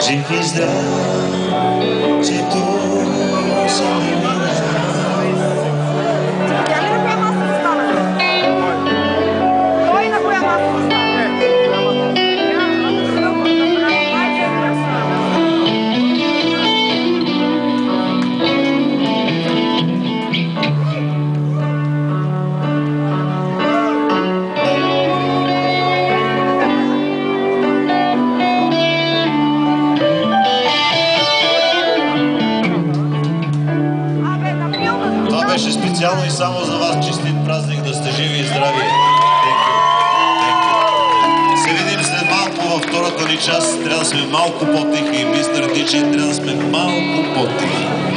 Жив и здрав, че то се не мина. Той на коя маса стане? Това беше специално и само за вас. Честит празник, да сте живи и здрави. Се видим след малко във втората ни част. Трябва да сме малко по-тихи. Мистер Диджей, трябва да сме малко по-тихи.